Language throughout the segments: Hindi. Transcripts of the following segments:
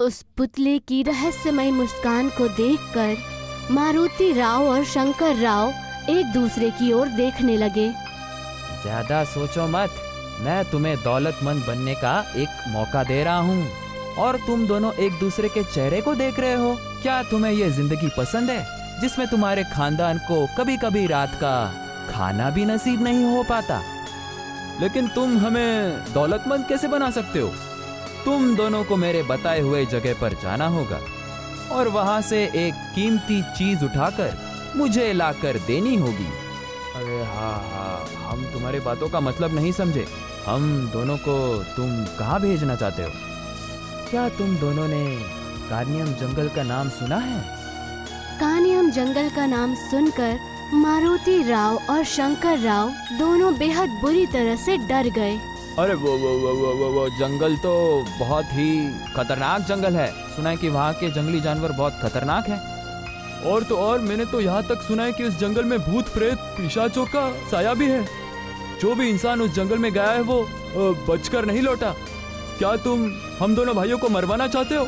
उस पुतले की रहस्यमय मुस्कान को देखकर मारुति राव और शंकर राव एक दूसरे की ओर देखने लगे। ज्यादा सोचो मत, मैं तुम्हें दौलतमंद बनने का एक मौका दे रहा हूँ और तुम दोनों एक दूसरे के चेहरे को देख रहे हो। क्या तुम्हें ये जिंदगी पसंद है जिसमें तुम्हारे खानदान को कभी कभी रात का खाना भी नसीब नहीं हो पाता? लेकिन तुम हमें दौलतमंद कैसे बना सकते हो? तुम दोनों को मेरे बताए हुए जगह पर जाना होगा और वहां से एक कीमती चीज उठाकर मुझे लाकर देनी होगी। अरे हाँ, हम तुम्हारी बातों का मतलब नहीं समझे। हम दोनों को तुम कहाँ भेजना चाहते हो? क्या तुम दोनों ने कानियम जंगल का नाम सुना है? कानियम जंगल का नाम सुनकर मारुति राव और शंकर राव दोनों बेहद बुरी तरह से डर गए। अरे वो जंगल तो बहुत ही खतरनाक जंगल है। सुना है कि वहाँ के जंगली जानवर बहुत खतरनाक हैं। और तो और मैंने तो यहाँ तक सुना है कि उस जंगल में भूत प्रेत पिशाचों का साया भी है। जो भी इंसान उस जंगल में गया है वो बचकर नहीं लौटा। क्या तुम हम दोनों भाइयों को मरवाना चाहते हो?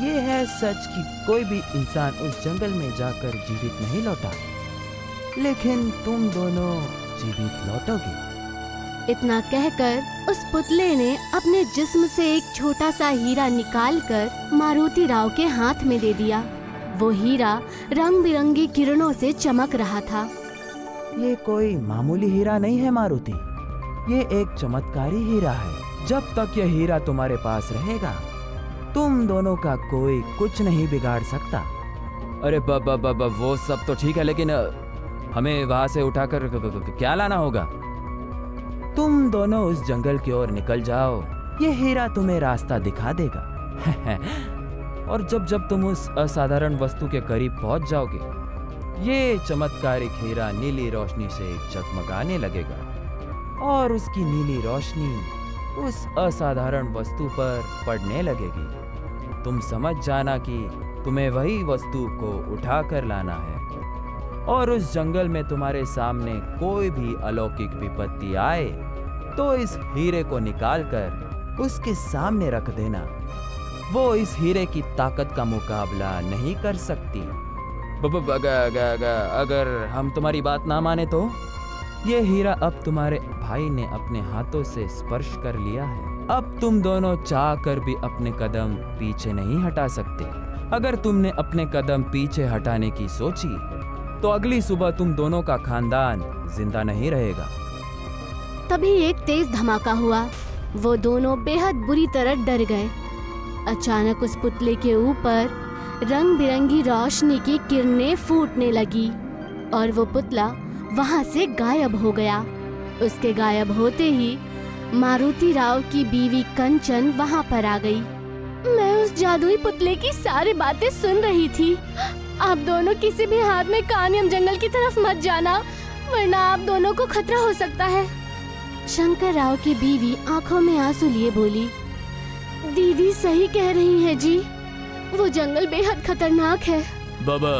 ये है सच कि कोई भी इंसान उस जंगल में जाकर जीवित नहीं लौटा, लेकिन तुम दोनों जीवित लौटोगे। इतना कहकर उस पुतले ने अपने जिस्म से एक छोटा सा हीरा निकालकर मारुति राव के हाथ में दे दिया। वो हीरा रंग बिरंगी किरणों से चमक रहा था। ये कोई मामूली हीरा नहीं है मारुति, ये एक चमत्कारी हीरा है। जब तक ये हीरा तुम्हारे पास रहेगा तुम दोनों का कोई कुछ नहीं बिगाड़ सकता। अरे वो सब तो ठीक है, लेकिन हमें वहां से उठाकर क्या लाना होगा? तुम दोनों उस जंगल की ओर निकल जाओ, ये हीरा तुम्हें रास्ता दिखा देगा। और जब तुम उस असाधारण वस्तु के करीब पहुंच जाओगे, ये चमत्कारिक हीरा नीली रोशनी से चकमगाने लगेगा और उसकी नीली रोशनी उस असाधारण वस्तु पर पड़ने लगेगी। तुम समझ जाना कि तुम्हें वही वस्तु को उठाकर लाना है और उस जंगल में तुम्हारे सामने कोई भी अलौकिक विपत्ति आए तो इस हीरे को निकालकर उसके सामने रख देना। वो इस हीरे की ताकत का मुकाबला नहीं कर सकती। अगर हम तुम्हारी बात ना माने तो? ये हीरा अब तुम्हारे भाई ने अपने हाथों से स्पर्श कर लिया है। अब तुम दोनों चाह कर भी अपने कदम पीछे नहीं हटा सकते। अगर तुमने अपने कदम पीछे हटाने की सोची तो अगली सुबह तुम दोनों का खानदान जिंदा नहीं रहेगा। तभी एक तेज धमाका हुआ। वो दोनों बेहद बुरी तरह डर गए। अचानक उस पुतले के ऊपर रंग बिरंगी रोशनी की किरणें फूटने लगी और वो पुतला वहां से गायब हो गया। उसके गायब होते ही मारुति राव की बीवी कंचन वहां पर आ गई। मैं उस जादुई पुतले की सारी बातें सुन रही थी। आप दोनों किसी भी हाथ में कानियम जंगल की तरफ मत जाना, वरना आप दोनों को खतरा हो सकता है। शंकर राव की बीवी आंखों में आंसू लिए बोली, दीदी सही कह रही है जी, वो जंगल बेहद खतरनाक है। बाबा,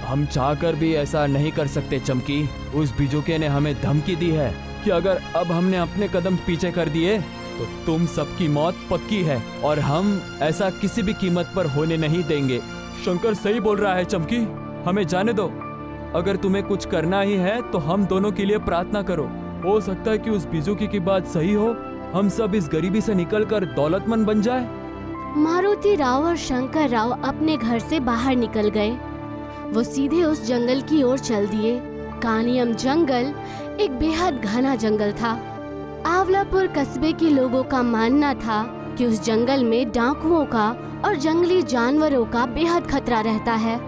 हम चाहकर भी ऐसा नहीं कर सकते चमकी। उस बिजुके ने हमें धमकी दी है कि अगर अब हमने अपने कदम पीछे कर दिए तो तुम सबकी मौत पक्की है और हम ऐसा किसी भी कीमत पर होने नहीं देंगे। शंकर सही बोल रहा है चमकी, हमें जाने दो। अगर तुम्हें कुछ करना ही है तो हम दोनों के लिए प्रार्थना करो। हो सकता है कि उस बिजुकी की बात सही हो, हम सब इस गरीबी से निकलकर दौलतमंद बन जाए। मारुति राव और शंकर राव अपने घर से बाहर निकल गए। वो सीधे उस जंगल की ओर चल दिए। कानियम जंगल एक बेहद घना जंगल था। आंवलापुर कस्बे के लोगों का मानना था कि उस जंगल में डाकुओं का और जंगली जानवरों का बेहद खतरा रहता है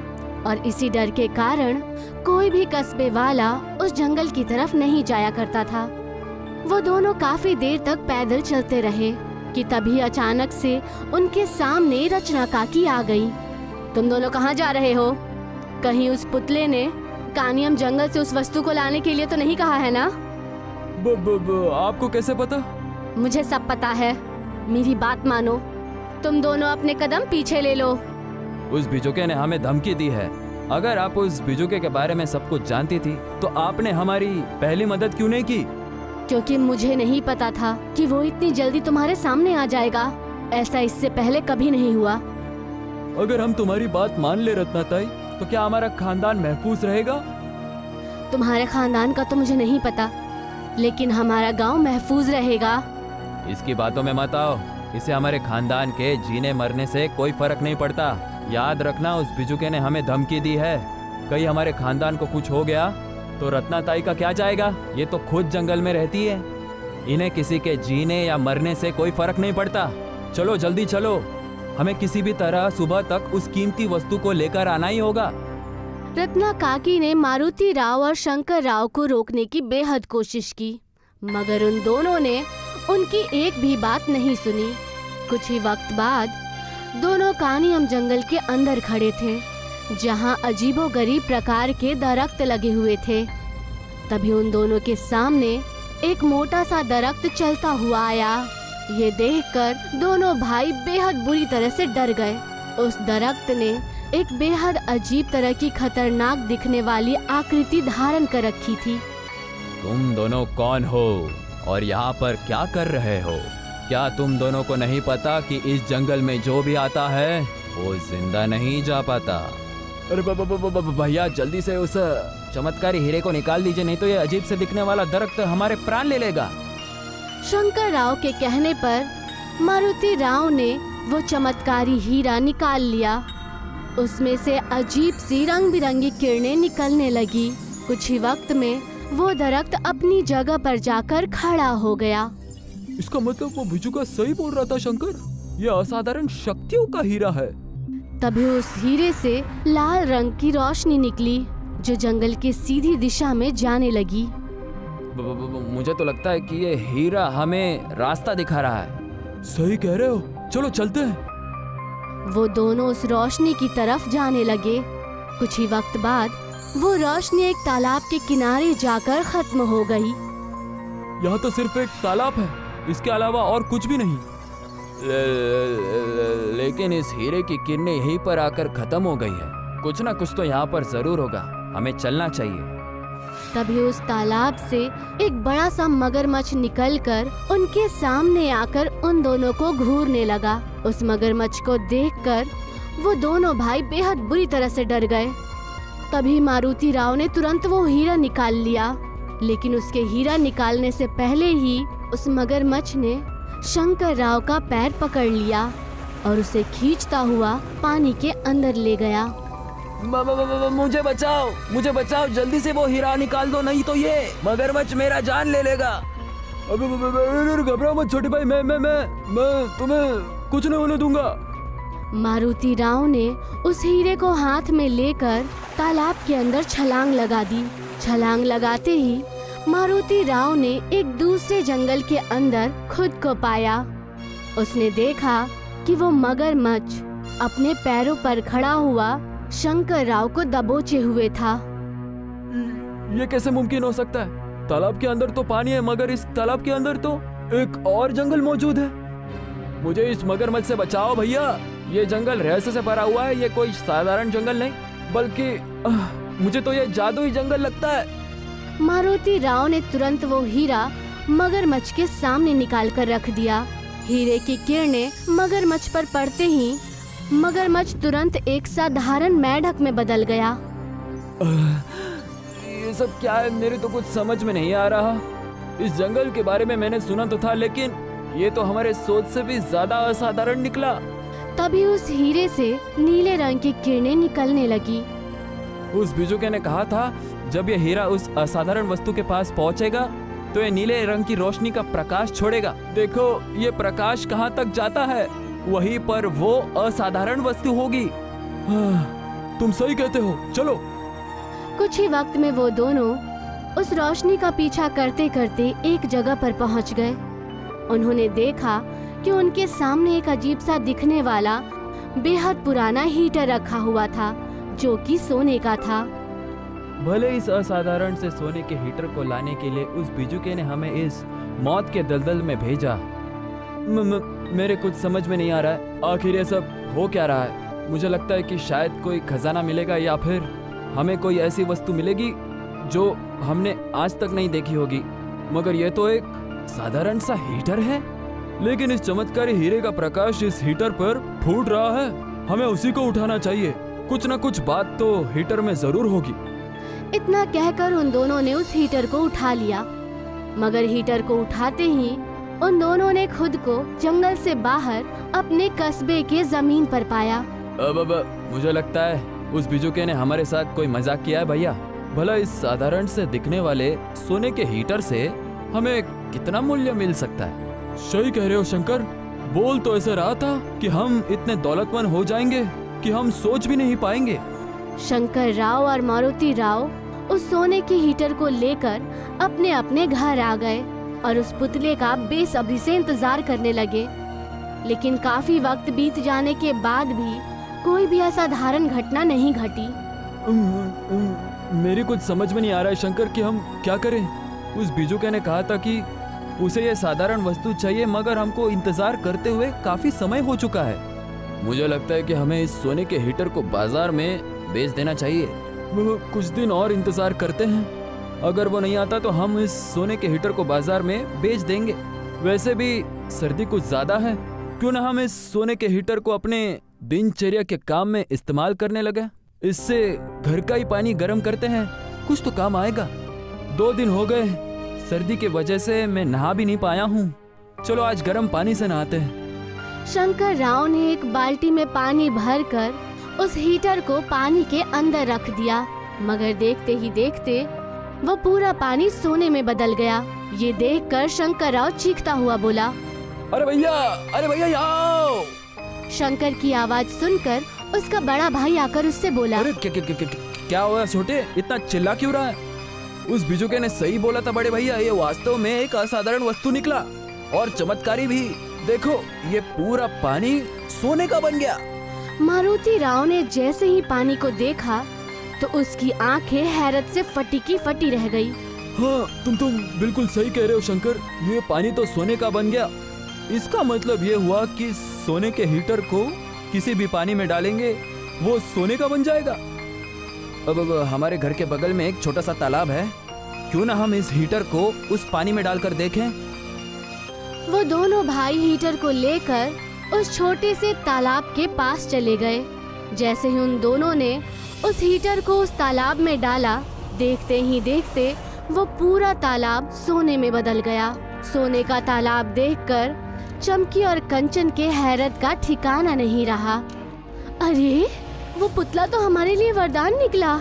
और इसी डर के कारण कोई भी कस्बे वाला उस जंगल की तरफ नहीं जाया करता था। वो दोनों काफी देर तक पैदल चलते रहे कि तभी अचानक से उनके सामने रचना काकी आ गई। तुम दोनों कहाँ जा रहे हो? कहीं उस पुतले ने कानियम जंगल से उस वस्तु को लाने के लिए तो नहीं कहा है ना? आपको कैसे पता? मुझे सब पता है, मेरी बात मानो। तुम दोनों अपने कदम पीछे ले लो। उस बिजुके ने हमें धमकी दी है। अगर आप उस बिजुके के बारे में सब कुछ जानती थी तो आपने हमारी पहली मदद क्यों नहीं की? क्योंकि मुझे नहीं पता था कि वो इतनी जल्दी तुम्हारे सामने आ जाएगा। ऐसा इससे पहले कभी नहीं हुआ। अगर हम तुम्हारी बात मान ले रत्नाताई, तो क्या हमारा खानदान महफूज रहेगा? तुम्हारे खानदान का तो मुझे नहीं पता, लेकिन हमारा गांव महफूज रहेगा। इसकी बातों में मत आओ। इसे हमारे खानदान के जीने मरने से कोई फर्क नहीं पड़ता। याद रखना, उस बिजुके ने हमें धमकी दी है। कहीं हमारे खानदान को कुछ हो गया तो रत्नाताई का क्या जाएगा? ये तो खुद जंगल में रहती है। इन्हें किसी के जीने या मरने से कोई फर्क नहीं पड़ता। चलो जल्दी चलो, हमें किसी भी तरह सुबह तक उस कीमती वस्तु को लेकर आना ही होगा। रत्ना काकी ने मारुति राव और शंकर राव को रोकने की बेहद कोशिश की, मगर उन दोनों ने उनकी एक भी बात नहीं सुनी। कुछ ही वक्त बाद दोनों कानियम जंगल के अंदर खड़े थे, जहां अजीबोगरीब प्रकार के दरख्त लगे हुए थे। तभी उन दोनों के सामने एक मोटा सा दरख्त चलता हुआ आया। ये देखकर दोनों भाई बेहद बुरी तरह से डर गए। उस दरख्त ने एक बेहद अजीब तरह की खतरनाक दिखने वाली आकृति धारण कर रखी थी। तुम दोनों कौन हो और यहाँ पर क्या कर रहे हो? क्या तुम दोनों को नहीं पता कि इस जंगल में जो भी आता है वो जिंदा नहीं जा पाता? अरे भैया, जल्दी से उस चमत्कारी हीरे को निकाल दीजिए, नहीं तो ये अजीब से दिखने वाला दरख्त हमारे प्राण ले लेगा। शंकर राव के कहने पर मारुति राव ने वो चमत्कारी हीरा निकाल लिया। उसमें से अजीब सी रंग बिरंगी किरणें निकलने लगी। कुछ ही वक्त में वो दरख्त अपनी जगह पर जाकर खड़ा हो गया। इसका मतलब वो बिजुका सही बोल रहा था शंकर, ये असाधारण शक्तियों का हीरा है। तभी उस हीरे से लाल रंग की रोशनी निकली, जो जंगल की सीधी दिशा में जाने लगी। मुझे तो लगता है कि ये हीरा हमें रास्ता दिखा रहा है। सही कह रहे हो, चलो चलते हैं। वो दोनों उस रोशनी की तरफ जाने लगे। कुछ ही वक्त बाद वो रोशनी एक तालाब के किनारे जाकर खत्म हो गई। यहाँ तो सिर्फ एक तालाब है, इसके अलावा और कुछ भी नहीं। लेकिन इस हीरे की किरणें यहीं पर आकर खत्म हो गई है। कुछ ना कुछ तो यहाँ पर जरूर होगा, हमें चलना चाहिए। तभी उस तालाब से एक बड़ा सा मगरमच्छ निकलकर उनके सामने आकर उन दोनों को घूरने लगा। उस मगरमच्छ को देखकर वो दोनों भाई बेहद बुरी तरह से डर गए। तभी मारुति राव ने तुरंत वो हीरा निकाल लिया, लेकिन उसके हीरा निकालने से पहले ही उस मगरमच्छ ने शंकर राव का पैर पकड़ लिया और उसे खींचता हुआ पानी के अंदर ले गया। मुझे बचाओ, मुझे बचाओ, जल्दी से वो हीरा निकाल दो, नहीं तो ये मगरमच्छ मेरा जान ले लेगा। घबराओ मत छोटे भाई, मैं तुम्हें कुछ नहीं होने दूंगा। मारुति राव ने उस हीरे को हाथ में लेकर तालाब के अंदर छलांग लगा दी। छलांग लगाते ही मारुति राव ने एक दूसरे जंगल के अंदर खुद को पाया। उसने देखा कि वो मगरमच्छ अपने पैरों पर खड़ा हुआ शंकर राव को दबोचे हुए था। ये कैसे मुमकिन हो सकता है? तालाब के अंदर तो पानी है, मगर इस तालाब के अंदर तो एक और जंगल मौजूद है। मुझे इस मगरमच्छ से बचाओ भैया, ये जंगल रहस्य से भरा हुआ है। ये कोई साधारण जंगल नहीं, बल्कि मुझे तो ये जादुई जंगल लगता है। मारुति राव ने तुरंत वो हीरा मगरमच्छ के सामने निकाल कर रख दिया। हीरे की किरणें मगरमच्छ पर पड़ते ही मगरमच्छ तुरंत एक साधारण मेंढक में बदल गया। ये सब क्या है? मेरे तो कुछ समझ में नहीं आ रहा। इस जंगल के बारे में मैंने सुना तो था, लेकिन ये तो हमारे सोच से भी ज्यादा असाधारण निकला। तभी उस हीरे से नीले रंग की किरणें निकलने लगी। उस बिजुके ने कहा था, जब ये हीरा उस असाधारण वस्तु के पास पहुंचेगा तो ये नीले रंग की रोशनी का प्रकाश छोड़ेगा। देखो, ये प्रकाश कहाँ तक जाता है, वहीं पर वो असाधारण वस्तु होगी। तुम सही कहते हो, चलो। कुछ ही वक्त में वो दोनों उस रोशनी का पीछा करते करते एक जगह पर पहुंच गए। उन्होंने देखा कि उनके सामने एक अजीब सा दिखने वाला बेहद पुराना हीटर रखा हुआ था, जो कि सोने का था। भले इस असाधारण से सोने के हीटर को लाने के लिए उस बिजुके ने हमें इस मौत के दलदल में भेजा। मेरे कुछ समझ में नहीं आ रहा है, आखिर ये सब हो क्या रहा है। मुझे लगता है कि शायद कोई खजाना मिलेगा, या फिर हमें कोई ऐसी वस्तु मिलेगी जो हमने आज तक नहीं देखी होगी। मगर ये तो एक साधारण सा हीटर है। लेकिन इस चमत्कारी हीरे का प्रकाश इस हीटर पर फूट रहा है। हमें उसी को उठाना चाहिए। कुछ न कुछ बात तो हीटर में जरूर होगी। इतना कहकर उन दोनों ने उस हीटर को उठा लिया, मगर हीटर को उठाते ही उन दोनों ने खुद को जंगल से बाहर अपने कस्बे के जमीन पर पाया। अब मुझे लगता है उस बिजुके ने हमारे साथ कोई मजाक किया है भैया। भला इस साधारण से दिखने वाले सोने के हीटर से हमें कितना मूल्य मिल सकता है? सही कह रहे हो शंकर। बोल तो ऐसे रहा था कि हम इतने दौलतमंद हो जाएंगे कि हम सोच भी नहीं पाएंगे। शंकर राव और मारुति राव उस सोने के हीटर को लेकर अपने अपने घर आ गए और उस पुतले का बेसब्री से इंतजार करने लगे। लेकिन काफी वक्त बीत जाने के बाद भी कोई भी असाधारण घटना नहीं घटी। मेरी कुछ समझ में नहीं आ रहा है शंकर कि हम क्या करें। उस बिजुके ने कहा था कि उसे ये साधारण वस्तु चाहिए, मगर हमको इंतजार करते हुए काफी समय हो चुका है। मुझे लगता है कि हमें इस सोने के हीटर को बाजार में बेच देना चाहिए। कुछ दिन और इंतजार करते हैं। अगर वो नहीं आता तो हम इस सोने के हीटर को बाजार में बेच देंगे। वैसे भी सर्दी कुछ ज्यादा है, क्यों ना हम इस सोने के हीटर को अपने दिनचर्या के काम में इस्तेमाल करने लगे। इससे घर का ही पानी गर्म करते हैं, कुछ तो काम आएगा। 2 दिन हो गए सर्दी के वजह से मैं नहा भी नहीं पाया हूँ। चलो आज गर्म पानी से नहाते हैं। शंकर राव ने एक बाल्टी में पानी भरकर उस हीटर को पानी के अंदर रख दिया, मगर देखते ही देखते वो पूरा पानी सोने में बदल गया। ये देखकर शंकर राव चीखता हुआ बोला, अरे भैया यहाँ आओ। शंकर की आवाज सुनकर उसका बड़ा भाई आकर उससे बोला, अरे क्या हुआ छोटे, इतना चिल्ला क्यों रहा है? उस बिजुके ने सही बोला था बड़े भैया, ये वास्तव में एक असाधारण वस्तु निकला और चमत्कारी भी। देखो ये पूरा पानी सोने का बन गया। मारुति राव ने जैसे ही पानी को देखा तो उसकी आंखें हैरत से फटी की फटी रह गई। हाँ तुम बिल्कुल सही कह रहे हो शंकर, ये पानी तो सोने का बन गया। इसका मतलब ये हुआ कि सोने के हीटर को किसी भी पानी में डालेंगे वो सोने का बन जाएगा। अब हमारे घर के बगल में एक छोटा सा तालाब है, क्यों ना हम इस हीटर को उस पानी में डालकर देखें। वो दोनों भाई हीटर को लेकर उस छोटे से तालाब के पास चले गए। जैसे ही उन दोनों ने उस हीटर को उस तालाब में डाला, देखते ही देखते वो पूरा तालाब सोने में बदल गया। सोने का तालाब देखकर चमकी और कंचन के हैरत का ठिकाना नहीं रहा। अरे वो पुतला तो हमारे लिए वरदान निकला।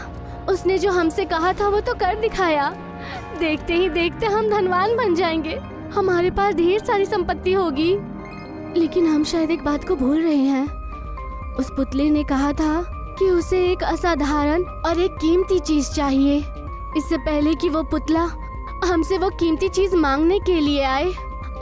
उसने जो हमसे कहा था वो तो कर दिखाया। देखते ही देखते हम धनवान बन जाएंगे, हमारे पास ढेर सारी संपत्ति होगी। लेकिन हम शायद एक बात को भूल रहे हैं। उस पुतले ने कहा था कि उसे एक असाधारण और एक कीमती चीज चाहिए। इससे पहले कि वो पुतला हमसे वो कीमती चीज मांगने के लिए आए,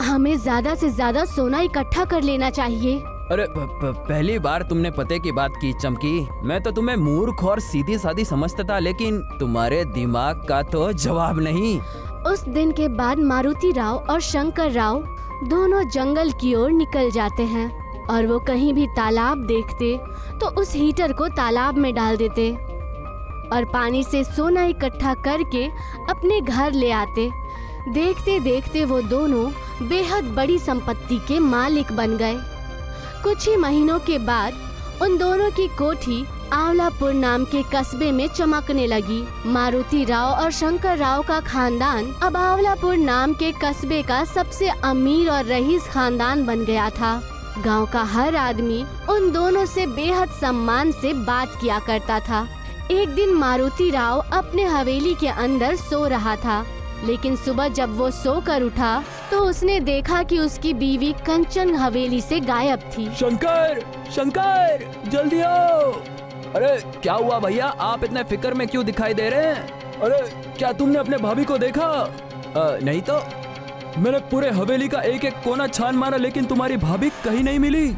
हमें ज्यादा से ज्यादा सोना इकट्ठा कर लेना चाहिए। अरे पहली बार तुमने पते की बात की चमकी। मैं तो तुम्हें मूर्ख और सीधी सादी समझता था, लेकिन तुम्हारे दिमाग का तो जवाब नहीं। उस दिन के बाद मारुति राव और शंकर राव दोनों जंगल की ओर निकल जाते हैं और वो कहीं भी तालाब देखते तो उस हीटर को तालाब में डाल देते और पानी से सोना इकट्ठा करके अपने घर ले आते। देखते देखते वो दोनों बेहद बड़ी संपत्ति के मालिक बन गए। कुछ ही महीनों के बाद उन दोनों की कोठी आंवलापुर नाम के कस्बे में चमकने लगी। मारुति राव और शंकर राव का खानदान अब आंवलापुर नाम के कस्बे का सबसे अमीर और रईस खानदान बन गया था। गांव का हर आदमी उन दोनों से बेहद सम्मान से बात किया करता था। एक दिन मारुति राव अपने हवेली के अंदर सो रहा था, लेकिन सुबह जब वो सोकर उठा तो उसने देखा कि उसकी बीवी कंचन हवेली से गायब थी। शंकर जल्दी आओ। अरे क्या हुआ भैया, आप इतने फिक्र में क्यों दिखाई दे रहे हैं? अरे क्या तुमने अपने भाभी को देखा? नहीं तो। मैंने पूरे हवेली का एक एक कोना छान मारा, लेकिन तुम्हारी भाभी कहीं नहीं मिली।